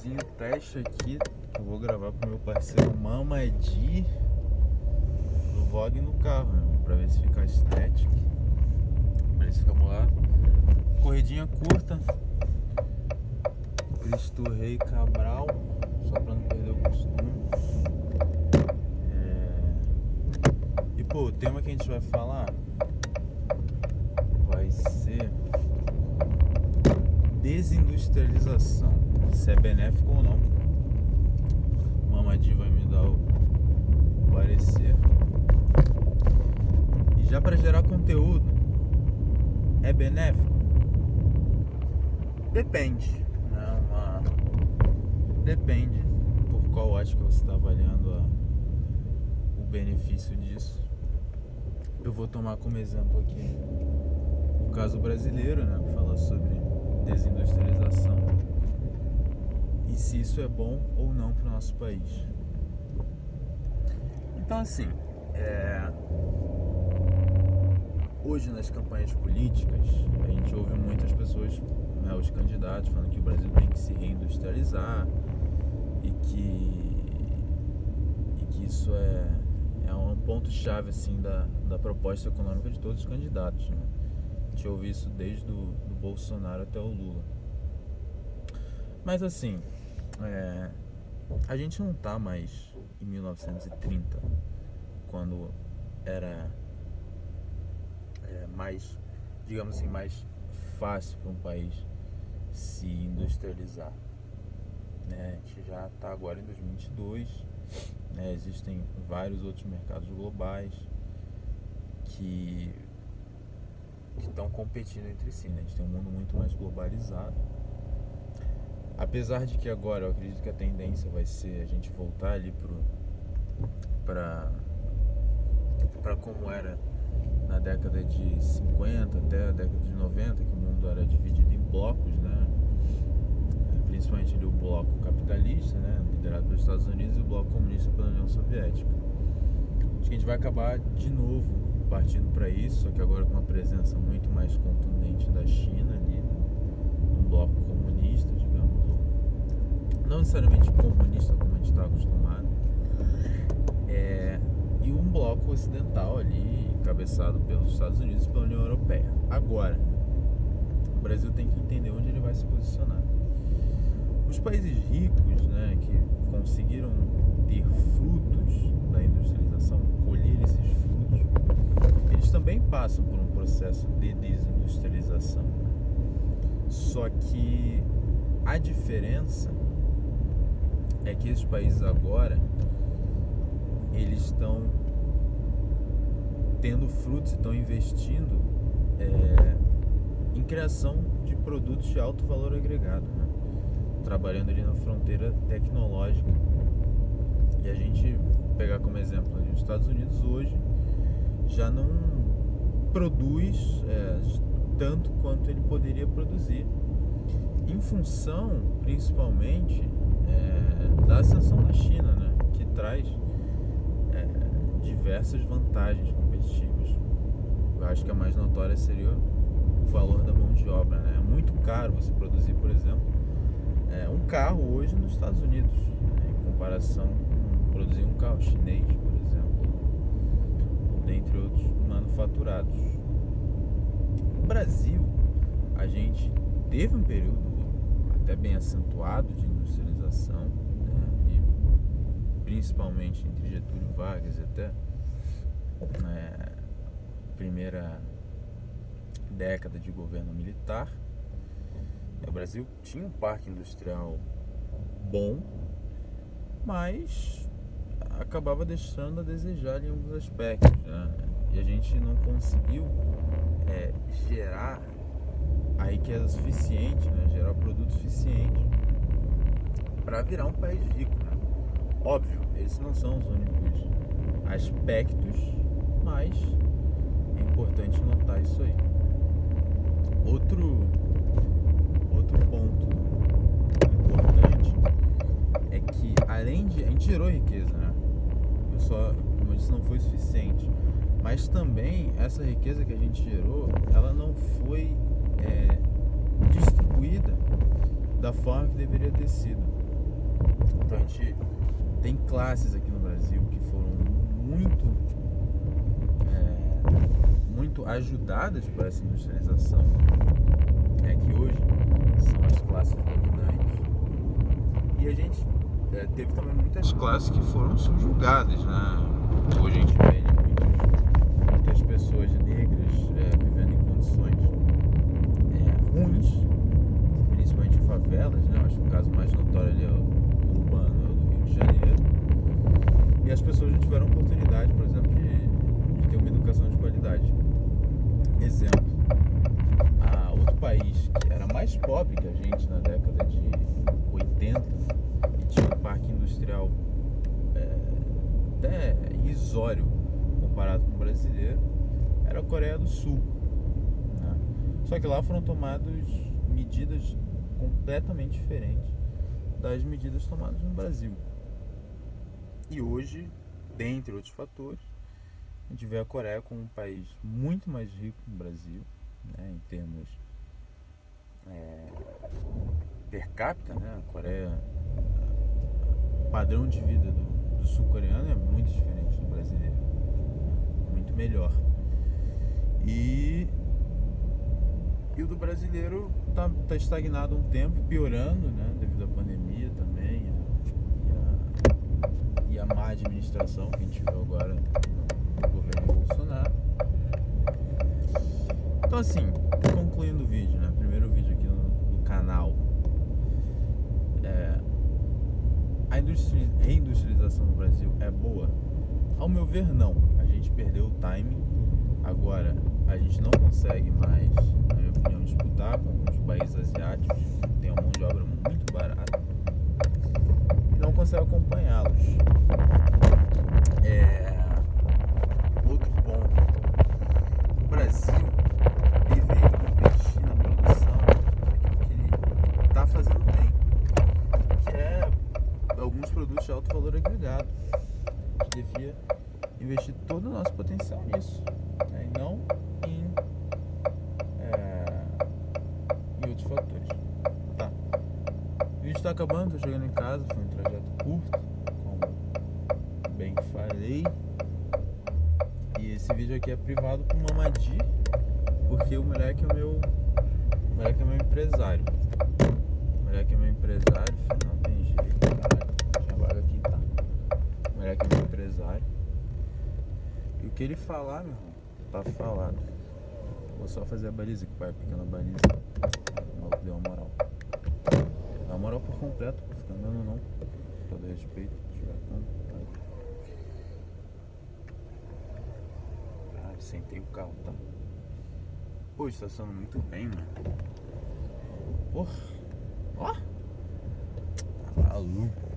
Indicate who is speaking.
Speaker 1: videozinho teste aqui que eu vou gravar pro meu parceiro Mamadi do vlog no carro, né? Pra ver se fica estético, pra ver se fica bolado. Corridinha curta, Cristo Rei Cabral, só pra não perder o costume. E pô, o tema que a gente vai falar vai ser desindustrialização, se é benéfico ou não. O Mamadi vai me dar o parecer. E já para gerar conteúdo, é benéfico? Depende, né? Depende por qual ótica você está avaliando o benefício disso. Eu vou tomar como exemplo aqui o caso brasileiro, né? Falar sobre desindustrialização e se isso é bom ou não para o nosso país. Então, assim, hoje nas campanhas políticas a gente ouve muitas pessoas, né, os candidatos falando que o Brasil tem que se reindustrializar e que isso é um ponto-chave assim, da proposta econômica de todos os candidatos, né? A gente ouve isso desde do Bolsonaro até o Lula. Mas assim, a gente não tá mais em 1930, quando era mais, digamos assim, mais fácil para um país se industrializar, né? A gente já está agora em 2022, né? Existem vários outros mercados globais que estão competindo entre si, né? A gente tem um mundo muito mais globalizado. Apesar de que agora eu acredito que a tendência vai ser a gente voltar ali para como era na década de 50 até a década de 90, que o mundo era dividido em blocos, né? Principalmente ali o bloco capitalista, né, liderado pelos Estados Unidos, e o bloco comunista pela União Soviética. Acho que a gente vai acabar de novo partindo para isso, só que agora com uma presença muito mais contundente da China ali, um bloco comunista, digamos, não necessariamente comunista como a gente está acostumado, e um bloco ocidental ali, encabeçado pelos Estados Unidos e pela União Europeia. Agora, o Brasil tem que entender onde ele vai se posicionar. Os países ricos, né, que conseguiram ter frutos da industrialização, colher esses frutos, eles também passam por um processo de desindustrialização. Só que a diferença é que esses países agora, eles estão tendo frutos e estão investindo em criação de produtos de alto valor agregado, né? Trabalhando ali na fronteira tecnológica. E a gente pegar como exemplo ali, os Estados Unidos hoje já não produz tanto quanto ele poderia produzir, em função principalmente da ascensão da China, né, que traz diversas vantagens competitivas. Eu acho que a mais notória seria o valor da mão de obra, né? É muito caro você produzir, por exemplo, um carro hoje nos Estados Unidos, né, em comparação com produzir um carro chinês, por exemplo, ou dentre outros manufaturados. No Brasil, a gente teve um período até bem acentuado de industrialização, né, e principalmente entre Getúlio Vargas e até primeira década de governo militar. O Brasil tinha um parque industrial bom, mas acabava deixando a desejar em alguns aspectos, né? E a gente não conseguiu gerar a riqueza suficiente, né? Gerar o produto suficiente para virar um país rico, né? Óbvio, esses não são os únicos aspectos, mas é importante notar isso aí. Outro ponto importante é que, além de... a gente gerou riqueza, né? Como eu disse, não foi suficiente. Mas também, essa riqueza que a gente gerou, ela não foi distribuída da forma que deveria ter sido. Então a gente tem classes aqui no Brasil que foram muito ajudadas por essa industrialização, que hoje são as classes dominantes, e a gente teve também muitas classes que foram subjugadas, né? Hoje a gente vê muitas pessoas negras vivendo em condições ruins, principalmente em favelas, né? Eu acho que o caso mais notório ali é o urbano, é o do Rio de Janeiro, e as pessoas não tiveram oportunidade, por exemplo, de ter uma educação de qualidade. Exemplo, outro país que era mais pobre que a gente na década de 80 e tinha um parque industrial até irrisório comparado com o brasileiro, era a Coreia do Sul, né? Só que lá foram tomadas medidas completamente diferentes das medidas tomadas no Brasil. E hoje, dentre outros fatores, a gente vê a Coreia como um país muito mais rico que o Brasil, né, em termos per capita, né? A Coreia, o padrão de vida do sul-coreano é muito diferente do brasileiro, muito melhor. E o do brasileiro tá estagnado há um tempo, piorando, né, devido à pandemia também, e a má administração que a gente viu agora no governo Bolsonaro. Então, assim, concluindo o vídeo, né, primeiro vídeo aqui no canal, a reindustrialização no Brasil é boa? Ao meu ver, não. A gente perdeu o timing. Agora, a gente não consegue mais, na minha opinião, disputar com os países asiáticos, que tem uma mão de obra muito barata, e não consegue acompanhá-los. Outro ponto: o Brasil deveria investir na produção daquilo que ele está fazendo bem, que é alguns produtos de alto valor agregado. A gente devia investir todo o nosso potencial nisso, né? E não em outros fatores. Tá. O vídeo está acabando, tô chegando em casa, foi um trajeto curto, como bem falei. E esse vídeo aqui é privado pro Mamadi, porque o moleque é meu empresário. O moleque é meu empresário, filho, não tem jeito, caralho. Tinha vaga aqui, tá? O moleque é meu empresário. E o que ele falar, meu irmão, tá falado. Vou só fazer a baliza, que pai, a pequena baliza. O maluco deu uma moral. Deu uma moral por completo, por ficar andando não. Com todo respeito, tiver como. Caralho, sentei o carro, tá? Pô, estaciona muito bem, mano. Porra. Ó. Tá maluco.